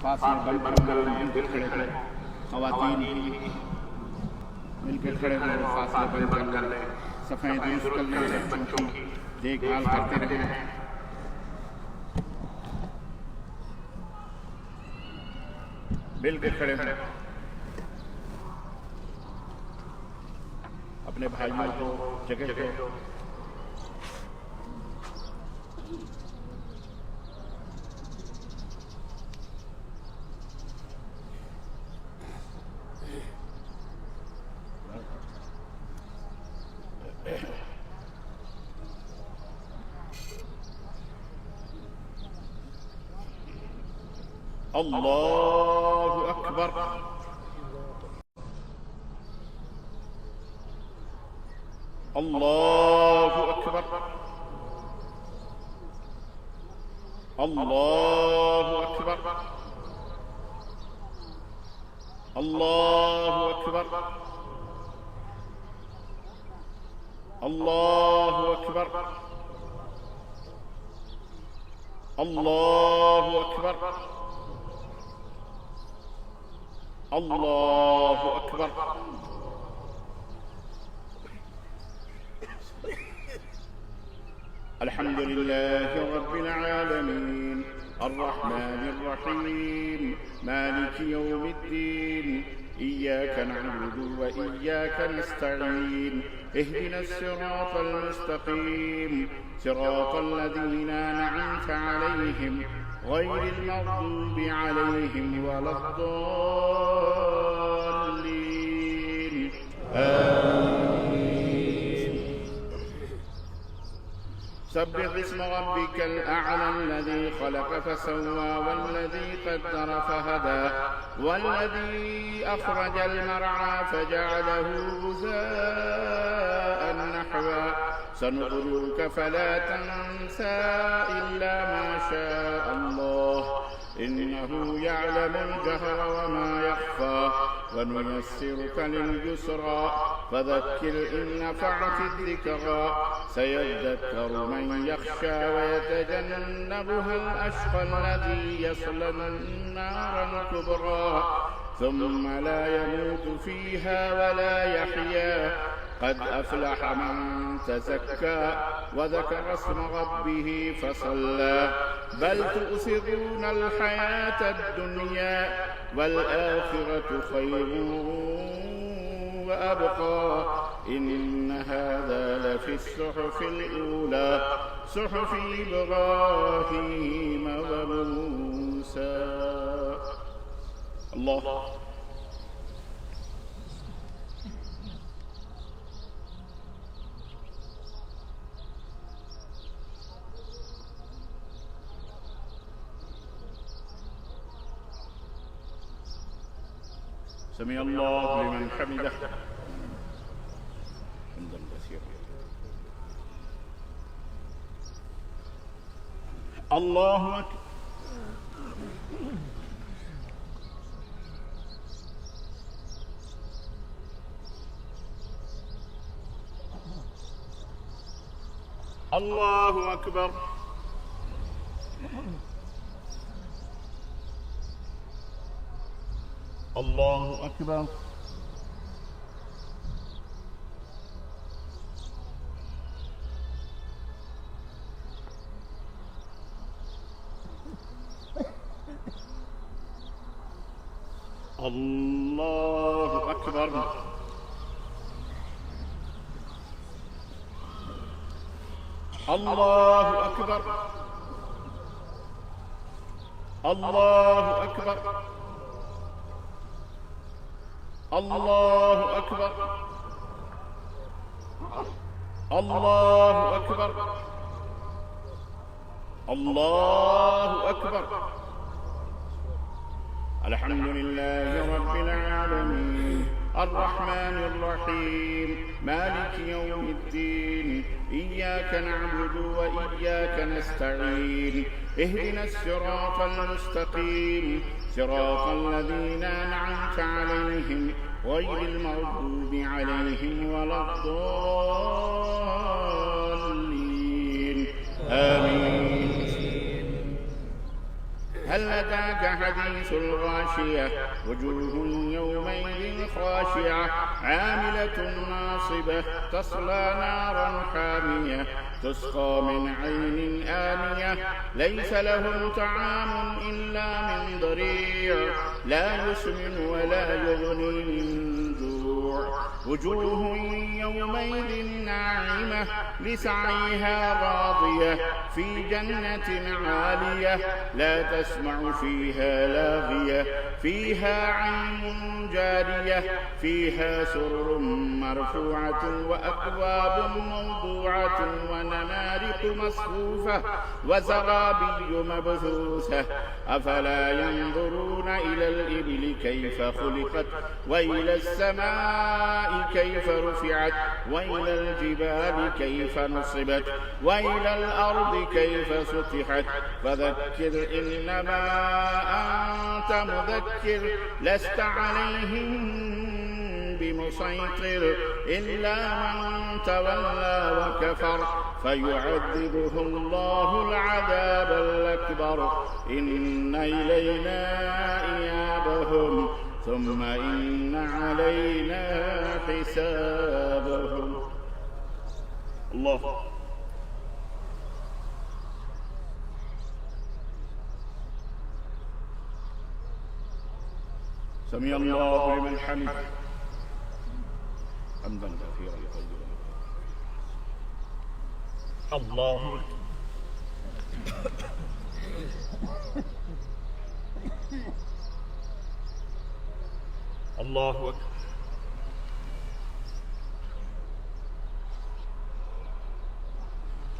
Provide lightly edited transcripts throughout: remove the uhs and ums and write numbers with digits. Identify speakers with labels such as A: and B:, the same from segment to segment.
A: فاصلے بن کر مل کے کھڑے کریں، خواتین مل کے کھڑے ہوں، فاصلے بن کر لیں، صفائیں درست کر لیں، بچوں کی دیکھ بھال کرتے رہیں۔ مل کے کھڑے ہوں، اپنے بھائیوں کو جگہ دو۔ اللہ اکبر، اللہ اکبر، اللہ اکبر، اللہ اکبر، اللہ اکبر، اللہ اکبر، اللہ اکبر۔ الحمد لله رب العالمين الرحمن الرحيم مالك يوم الدين إياك نعبد وإياك نستعين اهدنا الصراط المستقيم صراط الذين أنعمت عليهم غير المغضوب عليهم ولا الضالين آمين. سبح اسم ربك الأعلى الذي خلق فسوى والذي قدر فهدى والذي أخرج المرعى فجعله غثاء نحوا سنقرئك فلا تنسى إلا ما شاء الله إنه يعلم الجهر وما يخفى ونيسرك لليسرى فذكر إن نفعت الذكرى سيذكر من يخشى ويتجنبها الأشقى الذي يصلى النار الكبرى ثم لا يموت فيها ولا يحيا قد أفلح من تزكى وذكر اسم ربه فصلى بل تؤثرون الحياة الدنيا والآخرة خير وأبقى إن هذا لفي الصحف الأولى صحف إبراهيم وموسى. الله سمع الله لمن حمده حمدا كثيرا. الله أكبر. الله أكبر. الله أكبر. الله أكبر. الله أكبر. الله أكبر. الله أكبر. الله أكبر. الله أكبر. الحمد لله رب العالمين الرحمن الرحيم مالك يوم الدين إياك نعبد وإياك نستعين اهدنا الصراط المستقيم صراط الذين أنعمت عليهم غير المغضوب عليهم ولا الضالين آمين. هل أتاك حديث الغاشية وجوه يومئذ خاشعة عاملة ناصبة تصلى نارا حامية تسقى من عين آنية ليس لهم طعام إلا من ضريع لا يسمن ولا يغني من جوع وجوه يومئذ ناعمة لسعيها راضية في جنة عالية لا تسمع فيها لاغية فيها عين جارية فيها سرر مرفوعة وأكواب موضوعة ونمارق مصفوفة وزرابي مبثوثة أفلا ينظرون إلى الإبل كيف خلقت وإلى السماء كيف رفعت وإلى الجبال كيف نصبت وإلى الأرض كيف سطحت فذكر إنما أنت مذكر لست عليهم بمسيطر إلا من تولى وكفر فيعذبه الله العذاب الأكبر إن إلينا إيابهم ثم إن علينا حسابهم. الله سمع الله لمن حمده حمدا كثيرا طيبا. الله الله أكبر.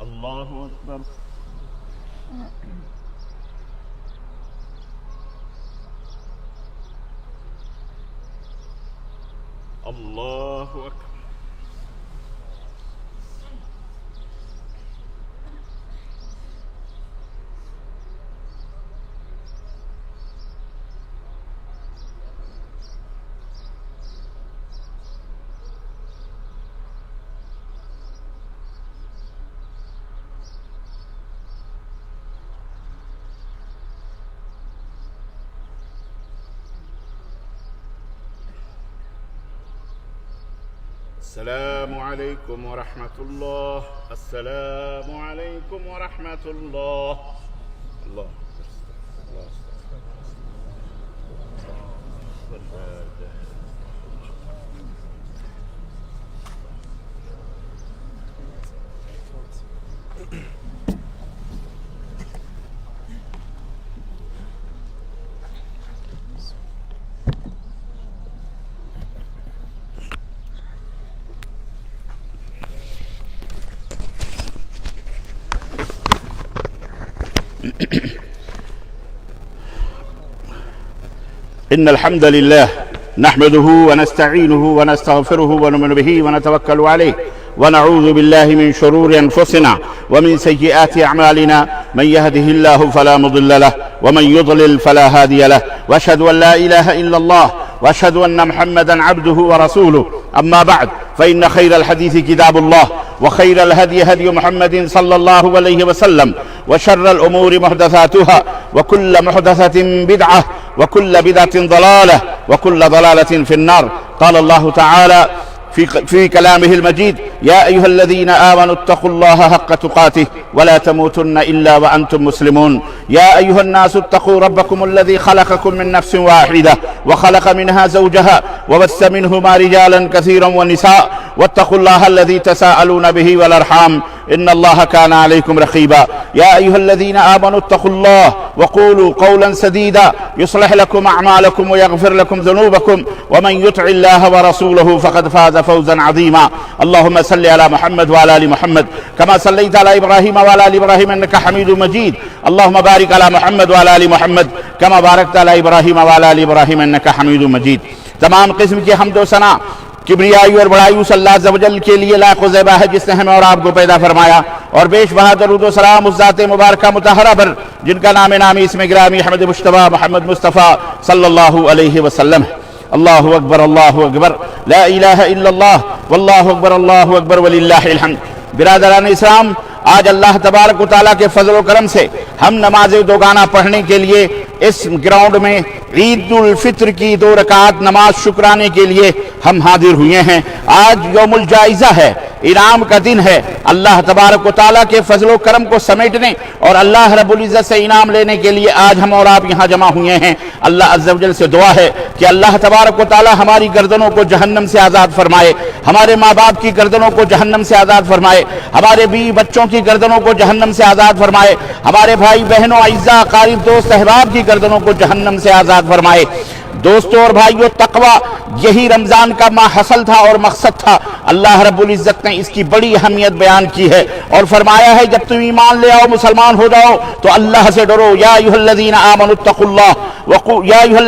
A: الله أكبر. الله أكبر. السلام عليكم ورحمة الله. السلام عليكم ورحمة الله. الله إن الحمد لله نحمده ونستعينه ونستغفره ونؤمن به ونتوكل عليه ونعوذ بالله من شرور أنفسنا ومن سيئات أعمالنا من يهده الله فلا مضل له ومن يضلل فلا هادي له وأشهد أن لا إله إلا الله وأشهد أن محمدا عبده ورسوله. أما بعد فإن خير الحديث كتاب الله وخير الهدي هدي محمد صلى الله عليه وسلم وشر الأمور محدثاتها وكل محدثة بدعة وكل بدعة ضلالة وكل ضلالة في النار. قال الله تعالى في كلامه المجيد: يا أيها الذين آمنوا اتقوا الله حق تقاته ولا تموتن إلا وأنتم مسلمون. يا أيها الناس اتقوا ربكم الذي خلقكم من نفس واحدة وخلق منها زوجها وبث منهما رجالا كثيرا ونساء واتقوا الله الذي تساءلون به والأرحام إن الله كان عليكم رقيبا. يا أيها الذين آمنوا اتقوا الله وقولوا قولا سديدا يصلح لكم أعمالكم ويغفر لكم ذنوبكم ومن يطع الله ورسوله فقد فاز فوزا عظيما. اللهم صل على محمد وعلى آل محمد كما صليت على إبراهيم وعلى آل إبراهيم إنك حميد مجيد. اللهم بارك على محمد وعلى آل محمد كما باركت على إبراهيم وعلى آل إبراهيم إنك حميد مجيد. تمام قسم کی حمد و ثنا کبریائی اور بڑائی اس اللہ عز و جل کے لیے لاکھ و زیبا ہے جس نے ہمیں اور آپ کو پیدا فرمایا، اور بیش بہا درود و سلام اس ذات مبارکہ مطہرہ پر جن کا نام نامی اسم گرامی حمد مجتبی محمد مصطفیٰ صلی اللہ علیہ وسلم ہے۔ اللہ اکبر، اللہ اکبر، لا الہ الا اللہ، واللہ اکبر، اللہ اکبر وللہ الحمد۔ برادران اسلام، آج اللہ تبارک و تعالیٰ کے فضل و کرم سے ہم نماز دوگانہ پڑھنے کے لیے اس گراؤنڈ میں عید الفطر کی 2 رکعت نماز شکرانے کے لیے ہم حاضر ہوئے ہیں۔ آج یوم الجائزہ ہے، انعام کا دن ہے۔ اللہ تبارک و تعالیٰ کے فضل و کرم کو سمیٹنے اور اللہ رب العزت سے انعام لینے کے لیے آج ہم اور آپ یہاں جمع ہوئے ہیں۔ اللہ عز و جل سے دعا ہے کہ اللہ تبارک و تعالیٰ ہماری گردنوں کو جہنم سے آزاد فرمائے، ہمارے ماں باپ کی گردنوں کو جہنم سے آزاد فرمائے، ہمارے بیوی بچوں کی گردنوں کو جہنم سے آزاد فرمائے، ہمارے بھائی بہنوں اعزاء اقارب دوست احباب کی گردنوں کو جہنم سے آزاد فرمائے۔ دوستوں اور بھائیوں، تقوی یہی رمضان کا ماحصل تھا اور مقصد تھا۔ اللہ رب العزت نے اس کی بڑی اہمیت بیان کی ہے اور فرمایا ہے جب تم ایمان لے آؤ، مسلمان ہو جاؤ تو اللہ سے ڈرو۔ یا ایھا الذین آمنوا اتقوا اللہ یا ایھا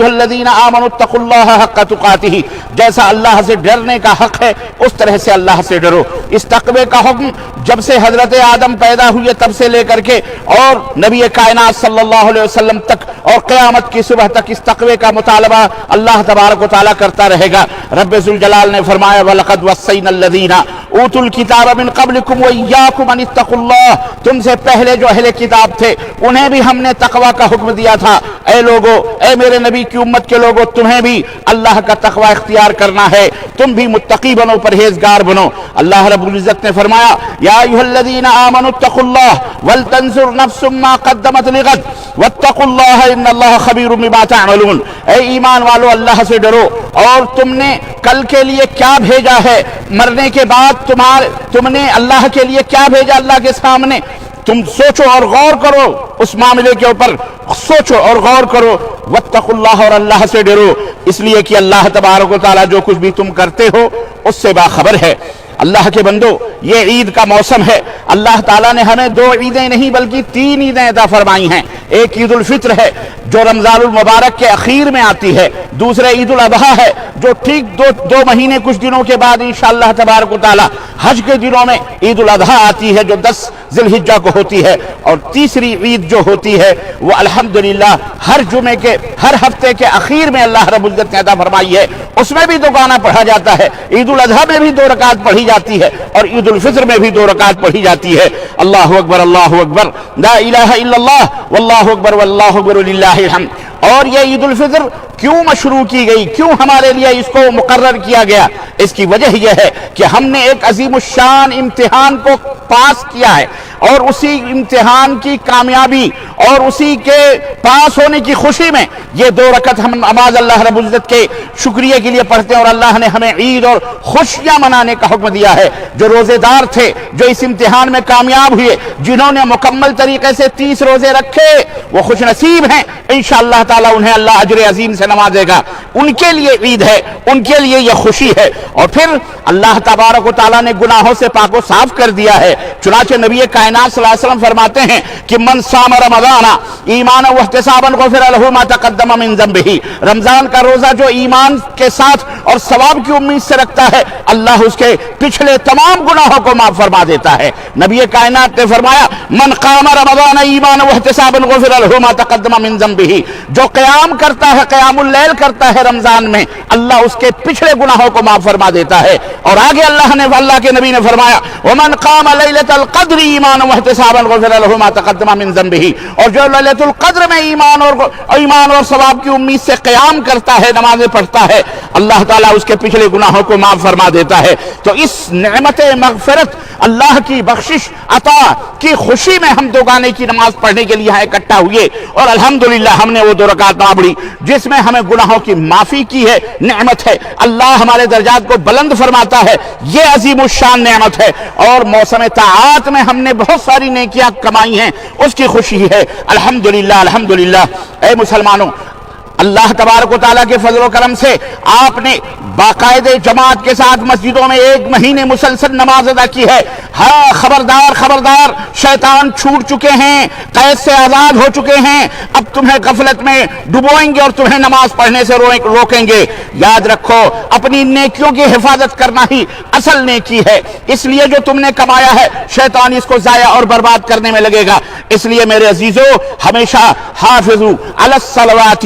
A: الذین آمنوا اتقوا اللہ حق تقاتہ، جیسا اللہ سے ڈرنے کا حق ہے اس طرح سے اللہ سے ڈرو۔ اس تقوی کا حکم جب سے حضرت آدم پیدا ہوئے تب سے لے کر کے اور نبی کائنات صلی اللہ علیہ وسلم تک اور قیامت کی صبح تک اس تقوی کا مطالبہ اللہ تبارک و تعالیٰ کرتا رہے گا۔ رب ذوالجلال نے فرمایا وَلَقَدْ وَصَّيْنَا الَّذِينَ أُوتُوا الْكِتَابَ مِنْ قَبْلِكُمْ وَإِيَّاكُمْ أَنِ اتَّقُوا اللَّهَ، تم سے پہلے جو اہل کتاب تھے انہیں بھی ہم نے تقوی کا حکم دیا تھا۔ اے لوگو، اے میرے نبی کی امت کے لوگو، تمہیں بھی اللہ کا تقوی اختیار کرنا ہے، تم بھی متقی بنو، پرہیزگار بنو۔ اللہ رب العزت نے فرمایا یا ایھا الذین آمنوا اتقوا اللہ وَلْتَنظُرْ نَفْسٌ مَّا قَدَّمَتْ لِغَدٍ وَاتَّقُوا اللَّهَ إِنَّ اللَّهَ خَبِيرٌ بِمَا تَعْمَلُونَ، اے ایمان والو اللہ سے ڈرو اور تم نے کل کے لیے کیا بھیجا ہے، مرنے کے بعد تم نے اللہ کے لیے کیا بھیجا اللہ کے سامنے، تم سوچو اور غور کرو، اس معاملے کے اوپر سوچو اور غور کرو۔ واتقوا اللہ، اور اللہ سے ڈرو، اس لیے کہ اللہ تبارک و تعالیٰ جو کچھ بھی تم کرتے ہو اس سے باخبر ہے۔ اللہ کے بندو، یہ عید کا موسم ہے۔ اللہ تعالیٰ نے ہمیں 2 عیدیں نہیں بلکہ 3 عیدیں عطا فرمائی ہیں۔ ایک عید الفطر ہے جو رمضان المبارک کے اخیر میں آتی ہے، دوسرے عید الاضحیٰ ہے جو ٹھیک دو مہینے کچھ دنوں کے بعد انشاءاللہ تبارک و تعالیٰ حج کے دنوں میں عید الاضحیٰ آتی ہے جو 10 ذی الحجہ کو ہوتی ہے، اور تیسری عید جو ہوتی ہے وہ الحمدللہ ہر جمعے کے ہر ہفتے کے اخیر میں اللہ رب العزت نے عطا فرمائی ہے۔ اس میں بھی 2 گانا پڑھا جاتا ہے، عید الاضحیٰ میں بھی 2 رکعت پڑھی جاتی ہے اور عید الفطر میں بھی 2 رکعت پڑھی جاتی ہے۔ اللہ اکبر، اللہ اکبر، لا الہ الا اللہ، واللہ اکبر واللہ اکبر وللہ الحمد۔ اور یہ عید الفطر کیوں مشروع کی گئی، کیوں ہمارے لیے اس کو مقرر کیا گیا؟ اس کی وجہ یہ ہے کہ ہم نے ایک عظیم الشان امتحان کو پاس کیا ہے، اور اسی امتحان کی کامیابی اور اسی کے پاس ہونے کی خوشی میں یہ 2 رکعت ہم نماز اللہ رب العزت کے شکریہ کے لیے پڑھتے ہیں، اور اللہ نے ہمیں عید اور خوشیاں منانے کا حکم دیا ہے۔ جو روزے دار تھے، جو اس امتحان میں کامیاب ہوئے، جنہوں نے مکمل طریقے سے 30 روزے رکھے، وہ خوش نصیب ہیں، انشاءاللہ تعالیٰ انہیں اللہ اجر عظیم سے نوازے گا۔ ان کے لیے عید ہے، ان کے لیے یہ خوشی ہے۔ اور پھر اللہ تبارک و تعالیٰ نے گناہوں سے پاک و صاف کر دیا ہے، چنانچہ نبی کائنات صلی اللہ علیہ وسلم فرماتے ہیں کہ من صام رمضان ایمانا واحتسابا غفر له ما تقدم من ذنبه، رمضان کا روزہ جو ایمان کے ساتھ اور ثواب کی امید سے رکھتا ہے، اللہ اس کے پچھلے تمام گناہوں کو معاف فرما دیتا ہے۔ نبی کائنات نے فرمایا من قام رمضان ایمانا واحتسابا غفر له ما تقدم من ذنبه، جو قیام کرتا ہے، قیام اللیل کرتا ہے رمضان میں، اللہ اس کے پچھلے گناہوں کو معاف فرما دیتا ہے۔ اور آگے اللہ کے نبی نے فرمایا ومن قام لیلۃ القدر ایمانا واحتسابا غفر له ما تقدم من ذنبه، اور جو لیلۃ القدر میں ایمان اور ثواب کی امید سے قیام کرتا ہے، نمازیں پڑھتا ہے، اللہ تعالیٰ اس کے پچھلے گناہوں کو معاف فرما دیتا ہے۔ تو اس نعمت مغفرت، اللہ کی بخشش عطا کی خوشی میں ہم 2 گانے کی نماز پڑھنے کے لیے یہاں اکٹھا ہوئے، اور الحمدللہ ہم نے وہ 2 رکعت پڑھی جس میں ہمیں گناہوں کی معافی کی ہے، نعمت ہے۔ اللہ ہمارے درجات کو بلند فرماتا ہے، یہ عظیم الشان نعمت ہے۔ اور موسم طاعات میں ہم نے بہت ساری نیکیاں کمائی ہیں، اس کی خوشی ہے، الحمدللہ الحمدللہ۔ اے مسلمانوں، اللہ تبارک و تعالیٰ کے فضل و کرم سے آپ نے باقاعدہ جماعت کے ساتھ مسجدوں میں 1 مہینے مسلسل نماز ادا کی ہے۔ ہاں، خبردار خبردار، شیطان چھوٹ چکے ہیں، قید سے آزاد ہو چکے ہیں، اب تمہیں غفلت میں ڈبوئیں گے اور تمہیں نماز پڑھنے سے روکیں گے۔ یاد رکھو، اپنی نیکیوں کی حفاظت کرنا ہی اصل نیکی ہے۔ اس لیے جو تم نے کمایا ہے، شیطان اس کو ضائع اور برباد کرنے میں لگے گا۔ اس لیے میرے عزیزو، ہمیشہ حافظوا علی الصلوات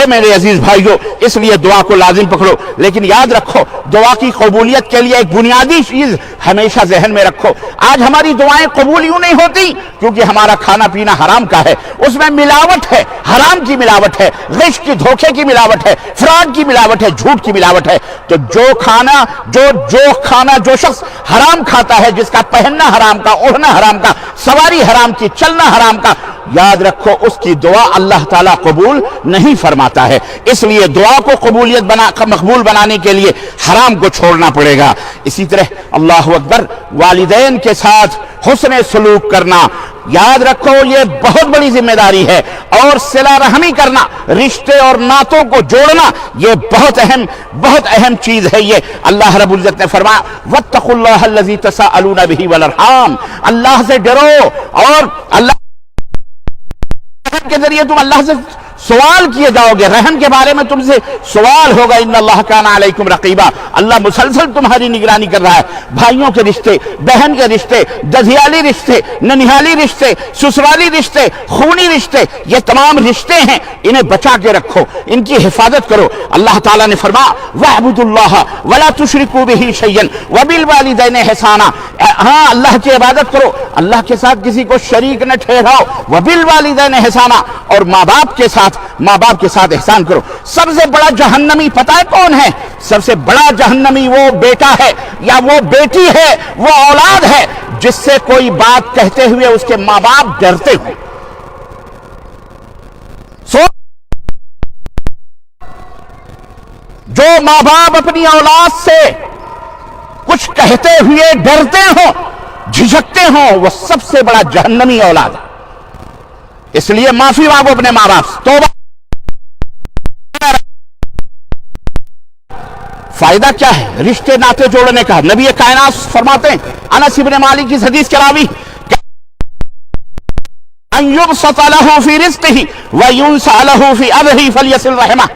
A: اے میرے عزیز بھائیو، اس لیے دعا کو لازم پکڑو، لیکن یاد رکھو دعا کی قبولیت کے لیے ایک بنیادی چیز ہمیشہ ذہن میں رکھو۔ آج ہماری دعائیں قبول یوں نہیں ہوتی کیونکہ ہمارا کھانا پینا حرام کا ہے، اس میں ملاوٹ ہے، حرام کی ملاوٹ ہے، غش کی، دھوکے کی ملاوٹ ہے، فراڈ کی ملاوٹ ہے، جھوٹ کی ملاوٹ ہے۔ تو جو کھانا جو شخص حرام کھاتا ہے، جس کا پہننا حرام کا، اوڑھنا حرام کا، سواری حرام کی، چلنا حرام کا، یاد رکھو اس کی دعا اللہ تعالیٰ قبول نہیں فرماتا ہے۔ اس لیے دعا کو مقبول بنانے کے لیے حرام کو چھوڑنا پڑے گا۔ اسی طرح اللہ اکبر، والدین کے ساتھ حسن سلوک کرنا، یاد رکھو یہ بہت بڑی ذمہ داری ہے، اور صلہ رحمی کرنا، رشتے اور ناتوں کو جوڑنا، یہ بہت اہم چیز ہے۔ یہ اللہ رب العزت نے فرمایا واتقوا اللہ الذی تساءلون بہ والارحام، اللہ سے ڈرو، اور اللہ کے ذریعے تم اللہ سے سوال کیے جاؤ گے، رحم کے بارے میں تم سے سوال ہوگا۔ ان اللہ کان علیکم رقیبا، اللہ مسلسل تمہاری نگرانی کر رہا ہے۔ بھائیوں کے رشتے، بہن کے رشتے، ددھیالی رشتے، ننہالی رشتے، سسرالی رشتے، خونی رشتے، یہ تمام رشتے ہیں، انہیں بچا کے رکھو، ان کی حفاظت کرو۔ اللہ تعالیٰ نے فرمایا وَاعْبُدُوا اللَّهَ وَلَا تُشْرِكُوا بِهِ شَيْئًا وَبِالْوَالِدَيْنِ إِحْسَانًا، ہاں اللہ کی عبادت کرو، اللہ کے ساتھ کسی کو شریک نہ ٹھہراؤ، وَبِالْوَالِدَيْنِ إِحْسَانًا، اور ماں باپ کے ساتھ احسان کرو۔ سب سے بڑا جہنمی پتہ ہے کون ہے؟ سب سے بڑا جہنمی وہ بیٹا ہے یا وہ بیٹی ہے، وہ اولاد ہے جس سے کوئی بات کہتے ہوئے اس کے ماں باپ ڈرتے ہوں۔ جو ماں باپ اپنی اولاد سے کچھ کہتے ہوئے ڈرتے ہوں، جھجکتے ہوں، وہ سب سے بڑا جہنمی اولاد ہے۔ اس لیے معافی مانگو اپنے ماں باپ سے، توبہ۔ فائدہ کیا ہے رشتے ناطے جوڑنے کا؟ نبی کائنات فرماتے ہیں، انس بن مالک کی حدیث کے راوی، ان یبسط له فی رزقہ وینسع له فی امرہ فلیصل رحمہ،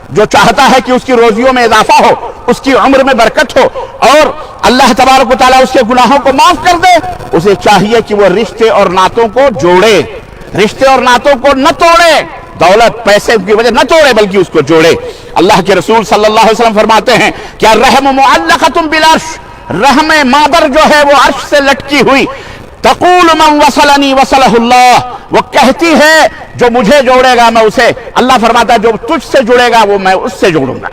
A: جو چاہتا ہے کہ اس کی روزیوں میں اضافہ ہو، اس کی عمر میں برکت ہو، اور اللہ تبارک و تعالیٰ اس کے گناہوں کو معاف کر دے، اسے چاہیے کہ وہ رشتے اور ناتوں کو جوڑے، رشتے اور ناتوں کو نہ توڑے، دولت پیسے کی وجہ نہ توڑے بلکہ اس کو جوڑے۔ اللہ کے رسول صلی اللہ علیہ وسلم فرماتے ہیں کہ الرحم معلقۃ بالعرش، رحم مادر جو ہے وہ عرش سے لٹکی ہوئی، تقول من وصلنی وصلہ اللہ، وہ کہتی ہے جو مجھے جوڑے گا میں اسے، اللہ فرماتا ہے جو تجھ سے جڑے گا وہ میں اس سے جوڑوں گا۔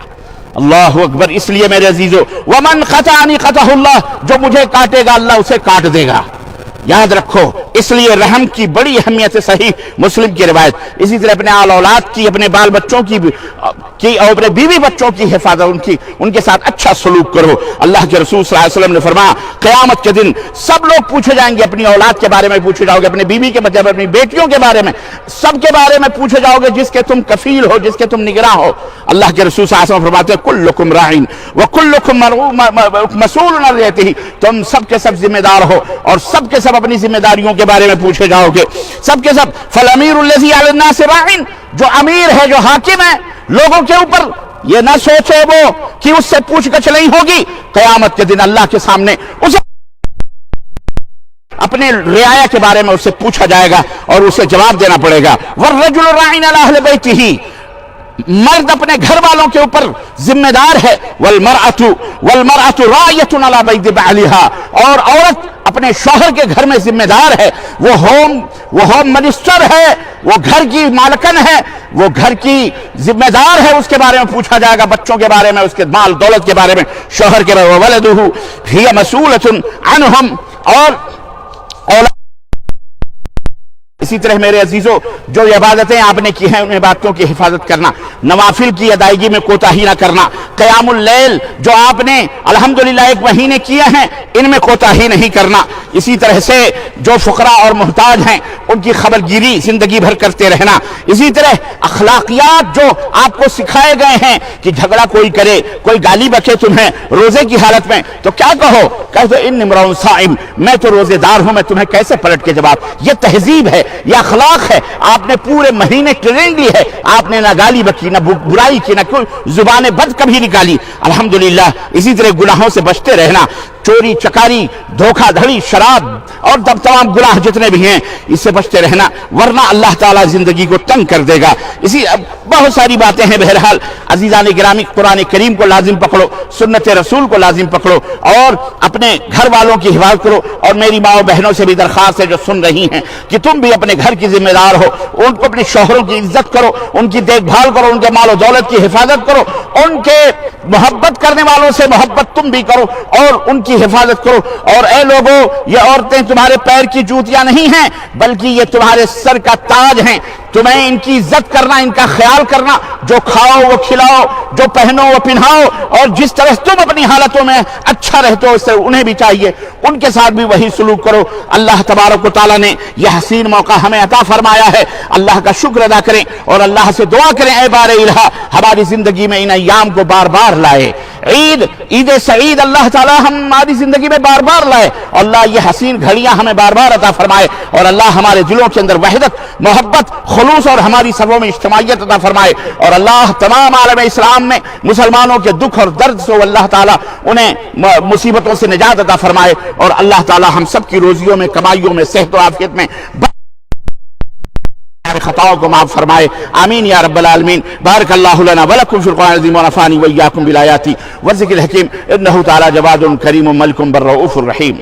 A: اللہ اکبر۔ اس لیے میرے عزیزو ومن قطعنی قطعہ اللہ، جو مجھے کاٹے گا اللہ اسے کاٹ دے گا۔ یاد رکھو اس لیے رحم کی بڑی اہمیت ہے، صحیح مسلم کی روایت۔ اسی طرح اپنے آل اولاد کی، اپنے بال بچوں کی اور اپنے بیوی بچوں کی حفاظت، ان کے ساتھ اچھا سلوک کرو۔ اللہ کے رسول صلی اللہ علیہ وسلم نے فرمایا قیامت کے دن سب لوگ پوچھے جائیں گے، اپنی اولاد کے بارے میں پوچھے جاؤ گے، اپنے بیوی کے بارے میں، اپنی بیٹیوں کے بارے میں، سب کے بارے میں پوچھے جاؤ گے جس کے تم کفیل ہو، جس کے تم نگراں ہو۔ اللہ کے رسول صلی اللہ علیہ وسلم فرماتے ہیں کلکم راعٍ وکلکم مسئول عن رعیتہ، تم سب کے سب ذمہ دار ہو اور سب کے سب اپنی ذمہ داریوں کے بارے میں پوچھے جاؤ گے، سب کے سب۔ فالامیر الذی علی الناس راعٍ، جو امیر ہے، جو حاکم ہے لوگوں کے اوپر، یہ نہ سوچے وہ کہ اس سے پوچھ گچھ نہیں ہوگی، قیامت کے دن اللہ کے سامنے اسے اپنے رعایا کے بارے میں اسے پوچھا جائے گا اور اسے جواب دینا پڑے گا۔ والرجل راع علی اہل بیتہ، مرد اپنے گھر والوں کے اوپر ذمہ دار ہے۔ والمرأة راعیۃ علی بیت بعلہا، اور عورت اپنے شوہر کے گھر میں ذمہ دار ہے، وہ ہوم منسٹر ہے، وہ گھر کی مالکن ہے، وہ گھر کی ذمہ دار ہے، اس کے بارے میں پوچھا جائے گا، بچوں کے بارے میں، اس کے مال دولت کے بارے میں، شوہر کے بارے میں۔ وولدہ ہی مسئولۃ عنہم، اور اولاد۔ اسی طرح میرے عزیزو جو عبادتیں آپ نے کی ہیں ان عبادتوں کی حفاظت کرنا، نوافل کی ادائیگی میں کوتاہی نہ کرنا، قیام اللیل جو آپ نے الحمدللہ 1 مہینے کیے ہیں ان میں کوتاہی نہیں کرنا۔ اسی طرح سے جو فقراء اور محتاج ہیں ان کی خبر گیری زندگی بھر کرتے رہنا۔ اسی طرح اخلاقیات جو آپ کو سکھائے گئے ہیں کہ جھگڑا کوئی کرے، کوئی گالی بکے تمہیں روزے کی حالت میں تو کیا کہو؟ کہو ان امرؤ صائم، میں تو روزے دار ہوں، میں تمہیں کیسے پلٹ کے جواب؟ یہ تہذیب ہے، یہ اخلاق ہے۔ آپ نے پورے مہینے ٹریننگ لی ہے، آپ نے نہ گالی بکی، نہ برائی کی، نہ کوئی زبان بد کبھی نکالی، الحمدللہ۔ اسی طرح گناہوں سے بچتے رہنا۔ چوری چکاری دھوکہ دھڑی شراب اور تمام گناہ جتنے بھی ہیں اس سے بچتے رہنا، ورنہ اللہ تعالیٰ زندگی کو تنگ کر دے گا۔ اسی بہت ساری باتیں ہیں، بہرحال عزیزان گرامی قرآن کریم کو لازم پکڑو، سنت رسول کو لازم پکڑو اور اپنے گھر والوں کی حفاظت کرو۔ اور میری ماں و بہنوں سے بھی درخواست ہے جو سن رہی ہیں کہ تم بھی اپنے گھر کی ذمہ دار ہو، ان کو اپنے شوہروں کی عزت کرو، ان کی دیکھ بھال کرو، ان کے مال و دولت کی حفاظت کرو، ان کے محبت کرنے والوں سے محبت تم بھی کرو اور ان کی حفاظت کرو۔ اور اے لوگوں، یہ عورتیں تمہارے پیر کی جوتیاں نہیں ہیں بلکہ یہ تمہارے سر کا تاج ہیں، تمہیں ان کی عزت کرنا، ان کا خیال کرنا، جو کھاؤ وہ کھلاؤ، جو پہنو وہ پہناؤ، اور جس طرح تم اپنی حالتوں میں اچھا رہتے ہو اس طرح انہیں بھی چاہیے، ان کے ساتھ بھی وہی سلوک کرو۔ اللہ تبارک و تعالیٰ نے یہ حسین موقع ہمیں عطا فرمایا ہے، اللہ کا شکر ادا کریں اور اللہ سے دعا کریں اے بار الہ ہماری زندگی میں ان ایام کو بار بار لائے۔ عید سعید اللہ تعالیٰ ہماری زندگی میں بار بار لائے، اللہ یہ حسین گھڑیاں ہمیں بار بار عطا فرمائے، اور اللہ ہمارے دلوں کے اندر وحدت، محبت، خلوص اور ہماری سبوں میں اجتماعیت عطا فرمائے، اور اللہ تمام عالم اسلام میں مسلمانوں کے دکھ اور درد سے اللہ تعالیٰ انہیں مصیبتوں سے نجات عطا فرمائے، اور اللہ تعالیٰ ہم سب کی روزیوں میں، کمائیوں میں، صحت و عافیت میں خطاؤں کو معاف فرمائے، آمین یا رب العالمین۔ بارک اللہ لنا ولکم فی القرآن العظیم ونفعنی وإیاکم بالآیات والذکر الحکیم، انہ تعالی جواد کریم ملک بالرؤوف الرحیم۔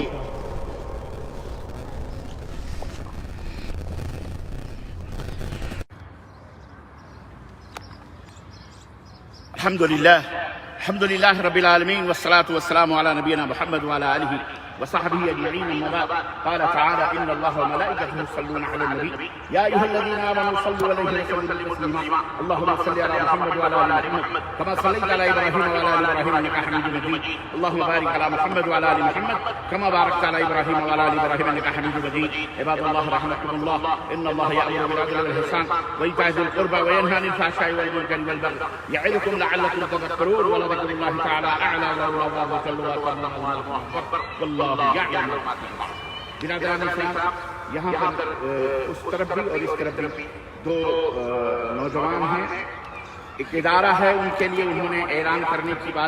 A: الحمد للہ رب العالمین والصلاة والسلام علی نبینا محمد وعلی آلہ وصحبہ اجمعین، اما بعد، قال تعالی ان اللہ وملائکتہ یصلون علی النبی یا ایھا الذین آمنوا صلوا علیہ وسلموا تسلیما، اللهم صل علی محمد وعلی آل محمد كما صليت على ابراہیم وعلى آل ابراہیم انک حمید مجید، اللهم بارک علی محمد وعلى آل محمد كما باركت على ابراہیم وعلى آل ابراہیم انک حمید مجید۔ عباد اللہ رحمکم اللہ، ان اللہ یأمر بالعدل والإحسان وإیتاء ذی القربى وینہی عن الفحشاء والمنکر والبغی یعظکم لعلکم تذکرون، ولذکر اللہ تعالی اعلی وأعظم وأكبر واللہ اکبر واللہ یعلم ما تفعلون۔ برادران اسلام، یہاں پر اس طرف بھی اور اس طرف بھی دو نوجوان ہیں، ایک ادارہ ہے ان کے لیے انہوں نے اعلان کرنے کی بات